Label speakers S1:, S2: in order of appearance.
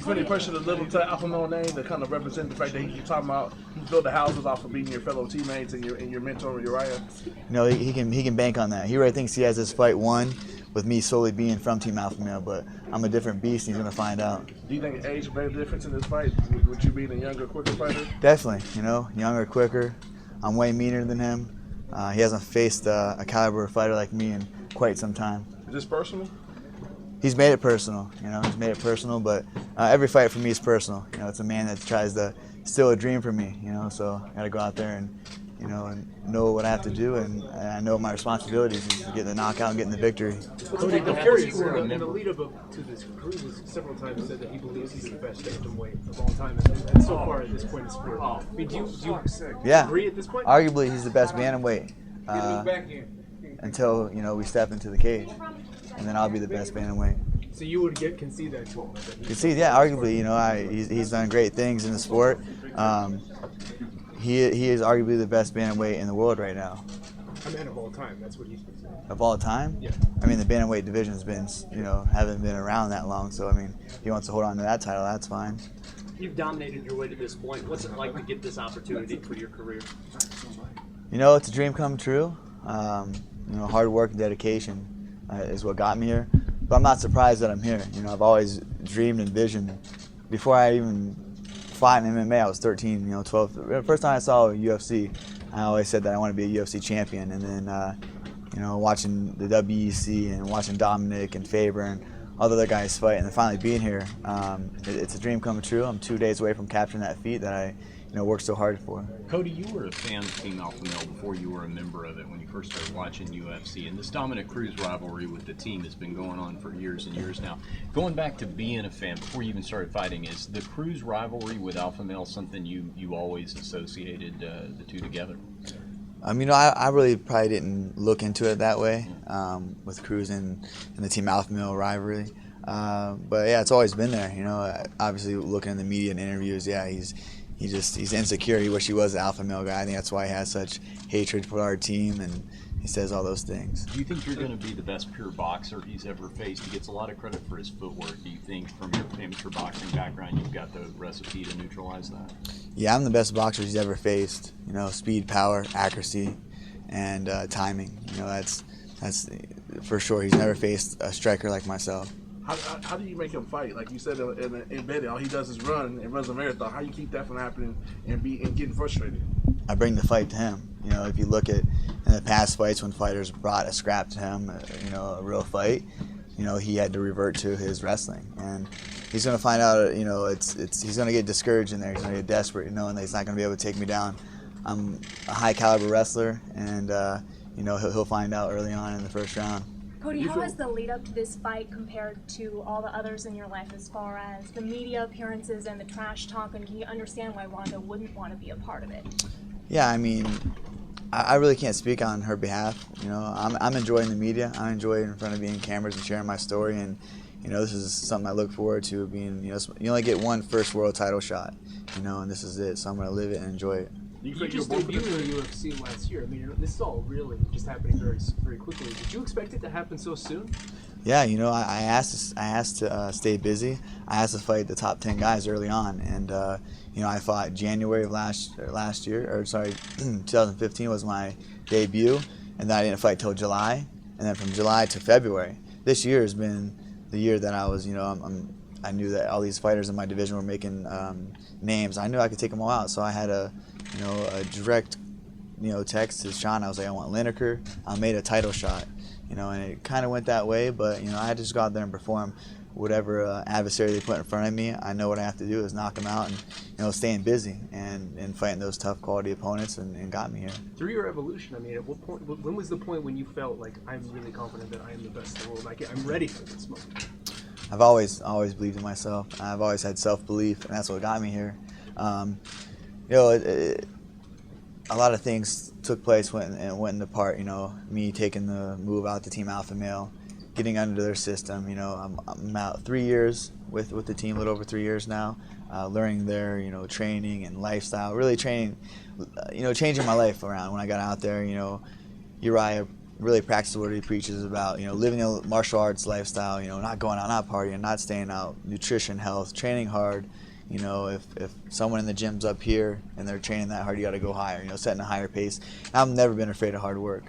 S1: put any pressure to live up to the alpha male name to kind of represent the fact that you're talking about he built the houses off of being your fellow teammates and your mentor Uriah?
S2: He can bank on that. He already thinks he has this fight won with me solely being from Team Alpha Male, but I'm a different beast, and he's going to find out.
S1: Do you think age made a difference in this fight? Would you being a younger, quicker fighter?
S2: Definitely, younger, quicker. I'm way meaner than him. He hasn't faced a caliber fighter like me in quite some time.
S1: Is this personal?
S2: He's made it personal, but every fight for me is personal. It's a man that tries to steal a dream from me, so I got to go out there and know what I have to do, and I know my responsibilities is to get the knockout and getting the victory.
S3: Cody, I'm curious, in the lead up to this, Cruz has several times said that he believes he's the best bantamweight of all time, and so far at this point in the sport. I mean, do you agree at this point?
S2: Arguably, he's the best bantamweight until we step into the cage, and then I'll be the best bantamweight.
S3: So you would concede that to him?
S2: Concede, yeah. Arguably, he's done great things in the sport. He is arguably the best bantamweight in the world right now.
S3: I mean, of all time. That's what he's been saying.
S2: Of all time?
S3: Yeah.
S2: I mean, the bantamweight division's been, haven't been around that long. So, I mean, if he wants to hold on to that title, that's fine.
S4: You've dominated your way to this point. What's it like to get this opportunity for your career?
S2: It's a dream come true. Hard work and dedication is what got me here. But I'm not surprised that I'm here. I've always dreamed and visioned. Before I even fought in MMA, I was 13, 12. The first time I saw UFC, I always said that I want to be a UFC champion. And then, watching the WEC and watching Dominick and Faber and all the other guys fight, and then finally being here, it's a dream coming true. I'm 2 days away from capturing that feat that I worked so hard for.
S5: Cody, you were a fan of Team Alpha Male before you were a member of it when you first started watching UFC, and this Dominick Cruz rivalry with the team has been going on for years and years now. Going back to being a fan before you even started fighting, is the Cruz rivalry with Alpha Male something you always associated the two together?
S2: I really probably didn't look into it that way with Cruz and the Team Alpha Male rivalry. But yeah, it's always been there. Obviously looking in the media and interviews, yeah, he's insecure. He wish he was an alpha male guy. I think that's why he has such hatred for our team, and he says all those things.
S5: Do you think you're going to be the best pure boxer he's ever faced? He gets a lot of credit for his footwork. Do you think from your amateur boxing background you've got the recipe to neutralize that?
S2: Yeah, I'm the best boxer he's ever faced. Speed, power, accuracy, and timing. That's for sure. He's never faced a striker like myself.
S1: How do you make him fight? Like you said in bed, all he does is run and runs a marathon. How do you keep that from happening and getting frustrated?
S2: I bring the fight to him. If you look at in the past fights when fighters brought a scrap to him, a real fight, he had to revert to his wrestling, and he's going to find out. He's going to get discouraged in there. He's going to get desperate, knowing that he's not going to be able to take me down. I'm a high caliber wrestler, and he'll find out early on in the first round.
S6: Cody, how has the lead up to this fight compared to all the others in your life as far as the media appearances and the trash talk, and can you understand why Wanda wouldn't want to be a part of it?
S2: Yeah, I really can't speak on her behalf. I'm enjoying the media. I'm enjoying in front of being cameras and sharing my story, and this is something I look forward to. Being you only get one first world title shot, and this is it. So I'm going to live it and enjoy it.
S3: You just debuted in the UFC last year. This is all really just happening very, very quickly. Did you expect it to happen so soon?
S2: Yeah, I asked to stay busy. I asked to fight the top 10 guys early on, and I fought January of last year, 2015 was my debut, and then I didn't fight till July, and then from July to February. This year has been the year that I was, I knew that all these fighters in my division were making names. I knew I could take them all out, so I had a direct, text to Sean. I was like, I want Lineker. I made a title shot, and it kind of went that way. But I had to just go out there and perform whatever adversary they put in front of me. I know what I have to do is knock them out, and staying busy and fighting those tough quality opponents, and got me here.
S3: Through your evolution, at what point? When was the point when you felt like I'm really confident that I am the best in the world? Like I'm ready for this moment.
S2: I've always believed in myself. I've always had self-belief, and that's what got me here. A lot of things took place went into part. Me taking the move out to Team Alpha Male, getting under their system. I'm out 3 years with the team, a little over 3 years now, learning their training and lifestyle. Really changing my life around when I got out there. Uriah really practices what he preaches about, living a martial arts lifestyle, not going out, not partying, not staying out, nutrition, health, training hard. If someone in the gym's up here and they're training that hard, you got to go higher, setting a higher pace. I've never been afraid of hard work.